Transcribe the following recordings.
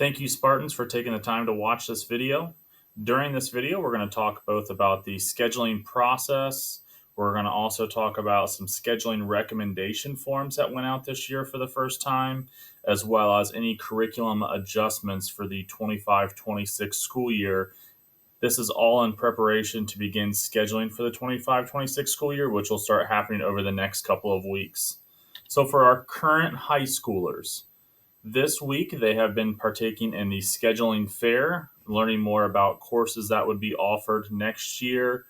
Thank you, Spartans, for taking the time to watch this video. During this video, we're going to talk both about the scheduling process. We're going to also talk about some scheduling recommendation forms that went out this year for the first time, as well as any curriculum adjustments for the 25-26 school year. This is all in preparation to begin scheduling for the 25-26 school year, which will start happening over the next couple of weeks. So for our current high schoolers, this week, they have been partaking in the scheduling fair, learning more about courses that would be offered next year.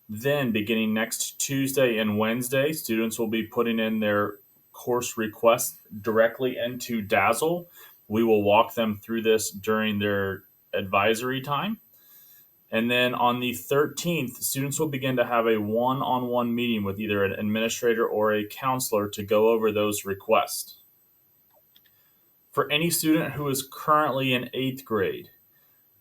Then, beginning next Tuesday and Wednesday, students will be putting in their course requests directly into Dazzle. We will walk them through this during their advisory time. And then on the 13th, students will begin to have a one-on-one meeting with either an administrator or a counselor to go over those requests. For any student who is currently in 8th grade,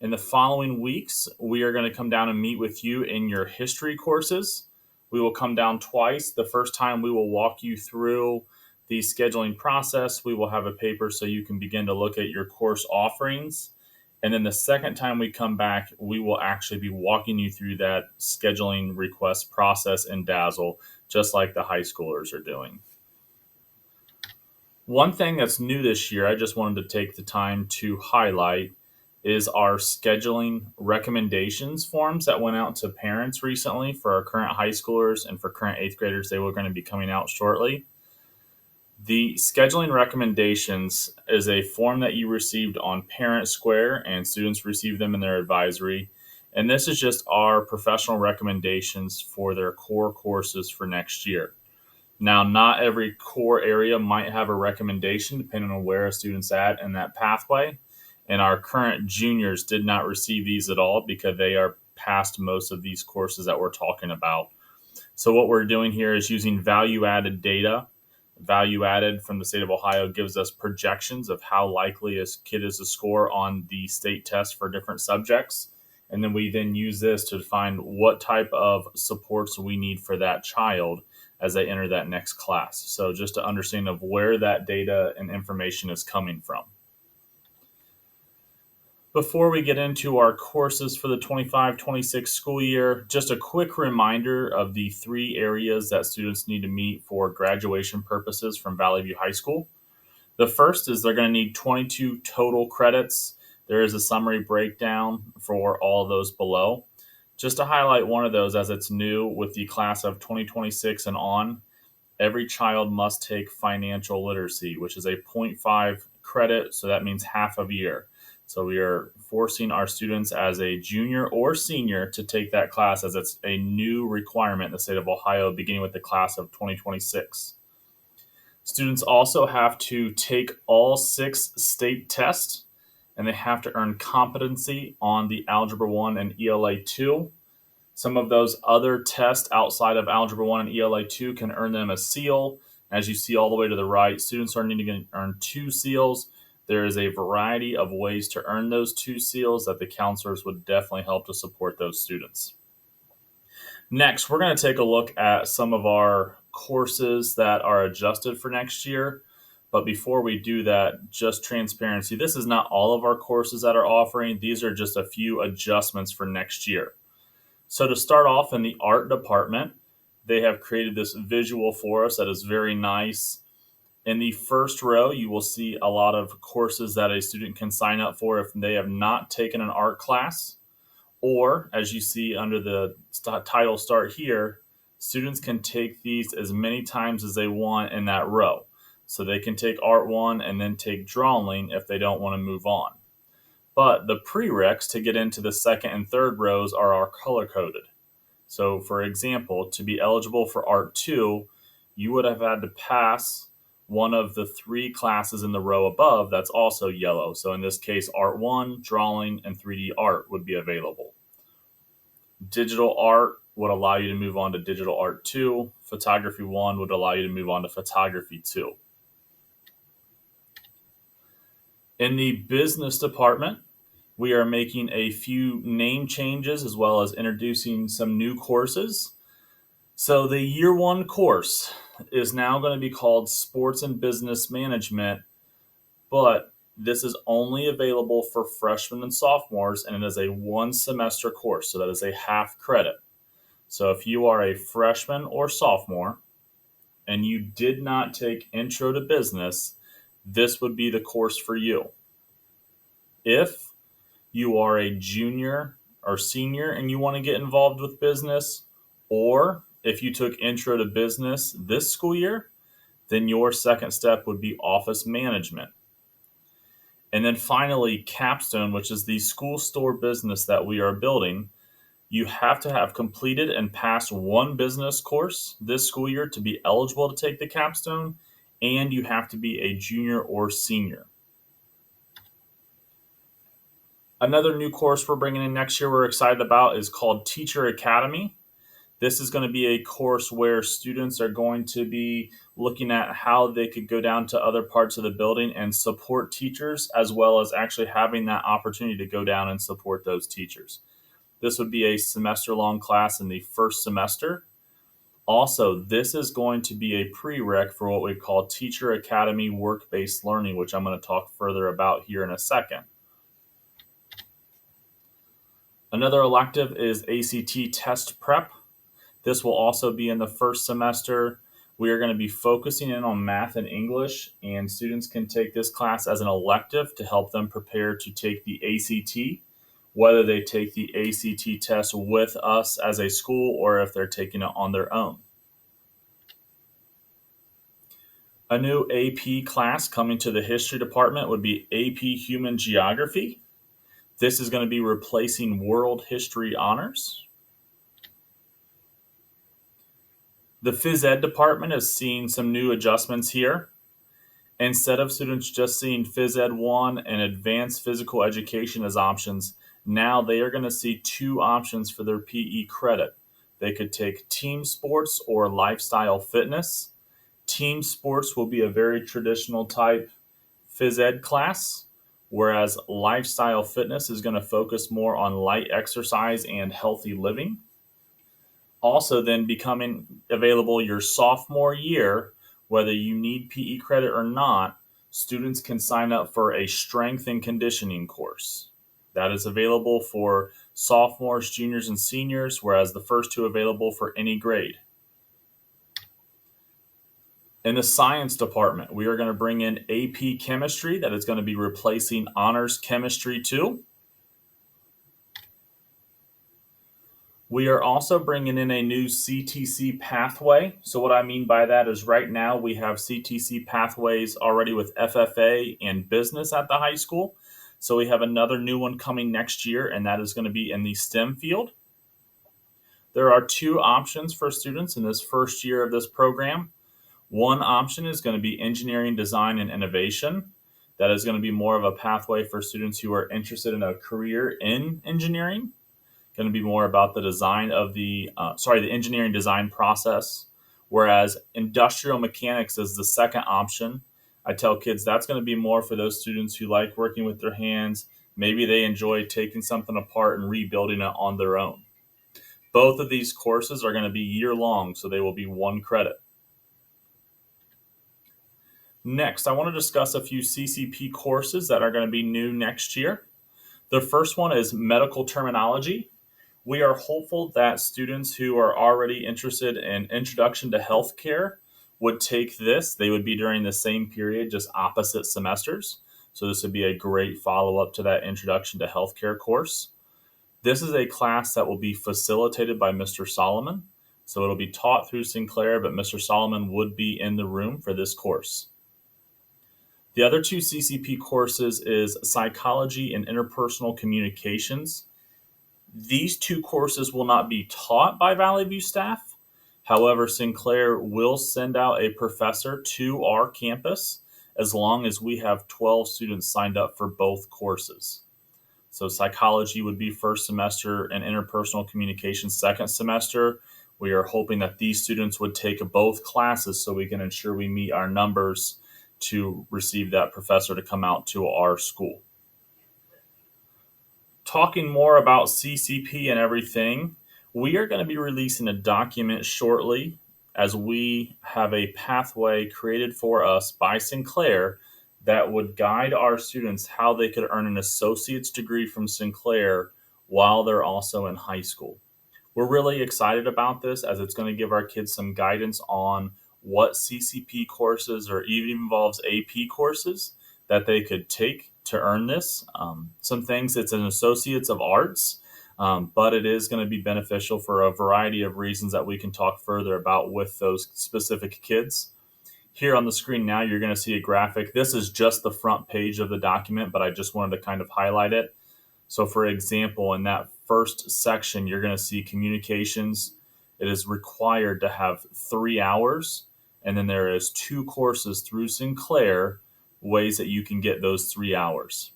in the following weeks, we are going to come down and meet with you in your history courses. We will come down twice. The first time we will walk you through the scheduling process. We will have a paper so you can begin to look at your course offerings. And then the second time we come back, we will actually be walking you through that scheduling request process in Dazzle, just like the high schoolers are doing. One thing that's new this year, I just wanted to take the time to highlight, is our scheduling recommendations forms that went out to parents recently for our current high schoolers and for current 8th graders. They were going to be coming out shortly. The scheduling recommendations is a form that you received on Parent Square, and students receive them in their advisory. And this is just our professional recommendations for their core courses for next year. Now, not every core area might have a recommendation depending on where a student's at in that pathway. And our current juniors did not receive these at all because they are past most of these courses that we're talking about. So what we're doing here is using value-added data. Value-added from the state of Ohio gives us projections of how likely a kid is to score on the state test for different subjects. And then we then use this to find what type of supports we need for that child as they enter that next class. So just to understand of where that data and information is coming from. Before we get into our courses for the 25-26 school year, just a quick reminder of the 3 areas that students need to meet for graduation purposes from Valley View High School. The first is they're going to need 22 total credits. There is a summary breakdown for all of those below. Just to highlight one of those, as it's new with the class of 2026 and on, every child must take financial literacy, which is a 0.5 credit, so that means half of a year. So we are forcing our students as a junior or senior to take that class, as it's a new requirement in the state of Ohio, beginning with the class of 2026. Students also have to take all 6 state tests, and they have to earn competency on the Algebra 1 and ELA 2. Some of those other tests outside of Algebra 1 and ELA 2 can earn them a seal. As you see all the way to the right, students are needing to earn 2 seals. There is a variety of ways to earn those 2 seals that the counselors would definitely help to support those students. Next, we're going to take a look at some of our courses that are adjusted for next year. But before we do that, just transparency. This is not all of our courses that are offering. These are just a few adjustments for next year. So to start off, in the art department, they have created this visual for us that is very nice. In the first row, you will see a lot of courses that a student can sign up for if they have not taken an art class. Or, as you see under the title start here, students can take these as many times as they want in that row. So they can take Art 1 and then take Drawing if they don't want to move on. But the prereqs to get into the second and third rows are color-coded. So, for example, to be eligible for Art 2, you would have had to pass one of the 3 classes in the row above that's also yellow. So in this case, Art 1, Drawing, and 3D Art would be available. Digital Art would allow you to move on to Digital Art 2. Photography 1 would allow you to move on to Photography 2. In the business department, we are making a few name changes as well as introducing some new courses. So the year 1 course is now going to be called Sports and Business Management, but This is only available for freshmen and sophomores, and it is a one semester course, so that is a half credit. So if you are a freshman or sophomore and you did not take Intro to Business, this would be the course for you. If you are a junior or senior and you want to get involved with business, or if you took Intro to Business this school year, then your second step would be office management. And then finally, Capstone, which is the school store business that we are building. You have to have completed and passed one business course this school year to be eligible to take the capstone, and you have to be a junior or senior. Another new course we're bringing in next year we're excited about is called Teacher Academy. This is going to be a course where students are going to be looking at how they could go down to other parts of the building and support teachers, as well as actually having that opportunity to go down and support those teachers. This would be a semester-long class in the first semester. Also, this is going to be a prereq for what we call Teacher Academy Work-Based Learning, which I'm going to talk further about here in a second. Another elective is ACT Test Prep. This will also be in the first semester. We are going to be focusing in on math and English, and students can take this class as an elective to help them prepare to take the ACT, whether they take the ACT test with us as a school or if they're taking it on their own. A new AP class coming to the history department would be AP Human Geography. This is going to be replacing World History Honors. The Phys Ed department is seeing some new adjustments here. Instead of students just seeing Phys Ed 1 and Advanced Physical Education as options, now they are going to see two options for their PE credit. They could take team sports or lifestyle fitness. Team sports will be a very traditional type phys ed class, whereas lifestyle fitness is going to focus more on light exercise and healthy living. Also, then becoming available your sophomore year, whether you need PE credit or not, students can sign up for a strength and conditioning course. That is available for sophomores, juniors, and seniors, whereas the first two available for any grade. In the science department, we are going to bring in AP Chemistry that is going to be replacing Honors Chemistry 2. We are also bringing in a new CTC pathway. So what I mean by that is right now we have CTC pathways already with FFA and business at the high school. So we have another new one coming next year, and that is going to be in the STEM field. There are two options for students in this first year of this program. One option is going to be engineering, design, and innovation. That is going to be more of a pathway for students who are interested in a career in engineering. Going to be more about the design of the engineering design process. Whereas industrial mechanics is the second option. I tell kids that's going to be more for those students who like working with their hands. Maybe they enjoy taking something apart and rebuilding it on their own. Both of these courses are going to be year-long, so they will be one credit. Next, I want to discuss a few CCP courses that are going to be new next year. The first one is medical terminology. We are hopeful that students who are already interested in introduction to healthcare would take this. They would be during the same period, just opposite semesters. So this would be a great follow-up to that introduction to healthcare course. This is a class that will be facilitated by Mr. Solomon. So it'll be taught through Sinclair, but Mr. Solomon would be in the room for this course. The other two CCP courses is Psychology and Interpersonal Communications. These two courses will not be taught by Valley View staff. However, Sinclair will send out a professor to our campus as long as we have 12 students signed up for both courses. So psychology would be first semester and interpersonal communication second semester. We are hoping that these students would take both classes so we can ensure we meet our numbers to receive that professor to come out to our school. Talking more about CCP and everything, we are going to be releasing a document shortly as we have a pathway created for us by Sinclair that would guide our students how they could earn an associate's degree from Sinclair while they're also in high school. We're really excited about this as it's going to give our kids some guidance on what CCP courses or even involves AP courses that they could take to earn this. Some things, it's an Associates of Arts, but it is going to be beneficial for a variety of reasons that we can talk further about with those specific kids. Here on the screen now, you're going to see a graphic. This is just the front page of the document, but I just wanted to kind of highlight it. So, for example, in that first section, you're going to see communications. It is required to have 3 hours, and then there is 2 courses through Sinclair, ways that you can get those 3 hours.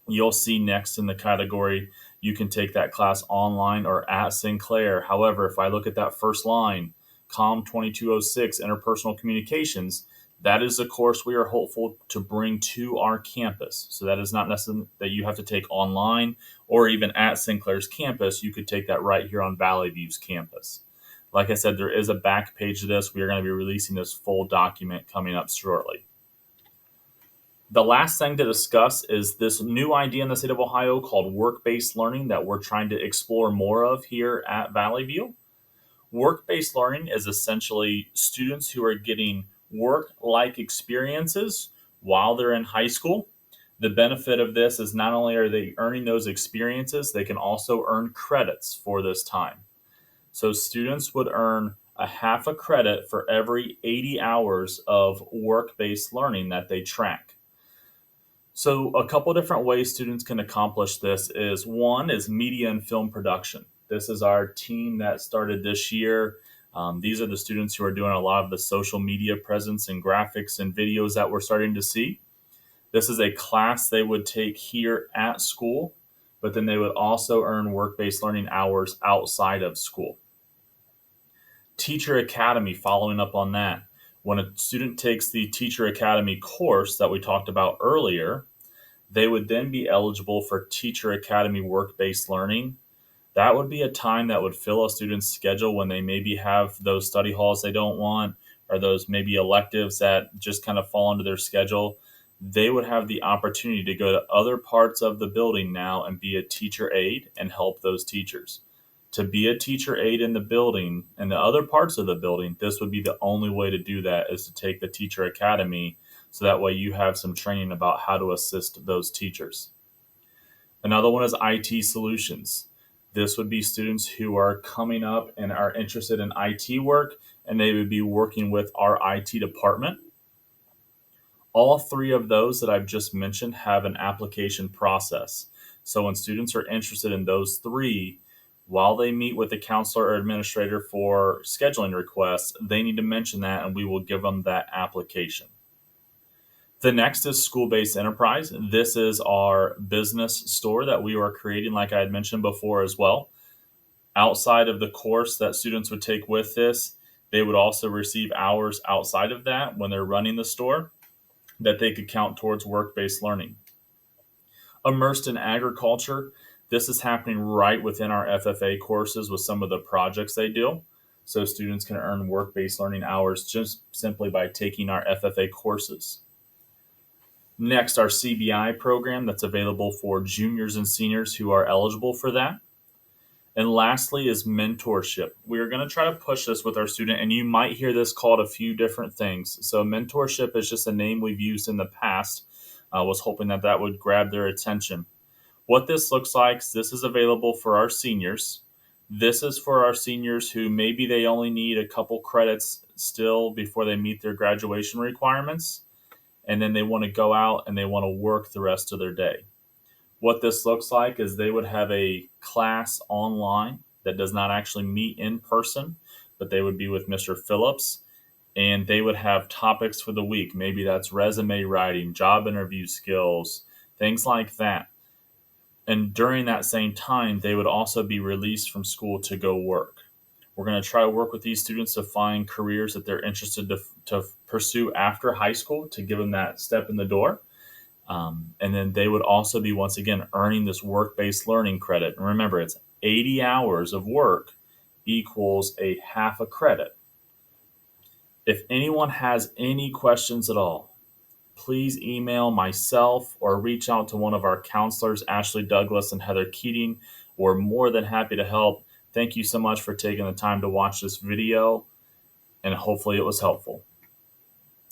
You'll see next in the category, you can take that class online or at Sinclair. However, if I look at that first line, COM 2206, Interpersonal Communications, that is a course we are hopeful to bring to our campus. So that is not necessarily that you have to take online or even at Sinclair's campus. You could take that right here on Valley View's campus. Like I said, there is a back page to this. We are going to be releasing this full document coming up shortly. The last thing to discuss is this new idea in the state of Ohio called work-based learning that we're trying to explore more of here at Valley View. Work-based learning is essentially students who are getting work-like experiences while they're in high school. The benefit of this is not only are they earning those experiences, they can also earn credits for this time. So students would earn a half a credit for every 80 hours of work-based learning that they track. So a couple different ways students can accomplish this is one is media and film production. This is our team that started this year. These are the students who are doing a lot of the social media presence and graphics and videos that we're starting to see. This is a class they would take here at school, but then they would also earn work-based learning hours outside of school. Teacher Academy, following up on that. When a student takes the Teacher Academy course that we talked about earlier, they would then be eligible for Teacher Academy work-based learning. That would be a time that would fill a student's schedule when they maybe have those study halls they don't want, or those maybe electives that just kind of fall into their schedule. They would have the opportunity to go to other parts of the building now and be a teacher aide and help those teachers. To be a teacher aide in the building and the other parts of the building, this would be the only way to do that, is to take the Teacher Academy, so that way you have some training about how to assist those teachers. Another one is IT solutions. This would be students who are coming up and are interested in IT work, and they would be working with our IT department. All 3 of those that I've just mentioned have an application process. So when students are interested in those 3, while they meet with the counselor or administrator for scheduling requests, they need to mention that and we will give them that application. The next is School-Based Enterprise. This is our business store that we are creating, like I had mentioned before as well. Outside of the course that students would take with this, they would also receive hours outside of that when they're running the store that they could count towards work-based learning. Immersed in Agriculture. This is happening right within our FFA courses with some of the projects they do. So students can earn work-based learning hours just simply by taking our FFA courses. Next, our CBI program that's available for juniors and seniors who are eligible for that. And lastly is mentorship. We are going to try to push this with our student, and you might hear this called a few different things. So mentorship is just a name we've used in the past. I was hoping that that would grab their attention. What this looks like, this is available for our seniors. This is for our seniors who maybe they only need a couple credits still before they meet their graduation requirements, and then they want to go out and they want to work the rest of their day. What this looks like is they would have a class online that does not actually meet in person, but they would be with Mr. Phillips, and they would have topics for the week. Maybe that's resume writing, job interview skills, things like that. And during that same time, they would also be released from school to go work. We're going to try to work with these students to find careers that they're interested to pursue after high school to give them that step in the door. And then they would also be, once again, earning this work-based learning credit. And remember, it's 80 hours of work equals a half a credit. If anyone has any questions at all, please email myself or reach out to one of our counselors, Ashley Douglas and Heather Keating. We're more than happy to help. Thank you so much for taking the time to watch this video, and hopefully it was helpful.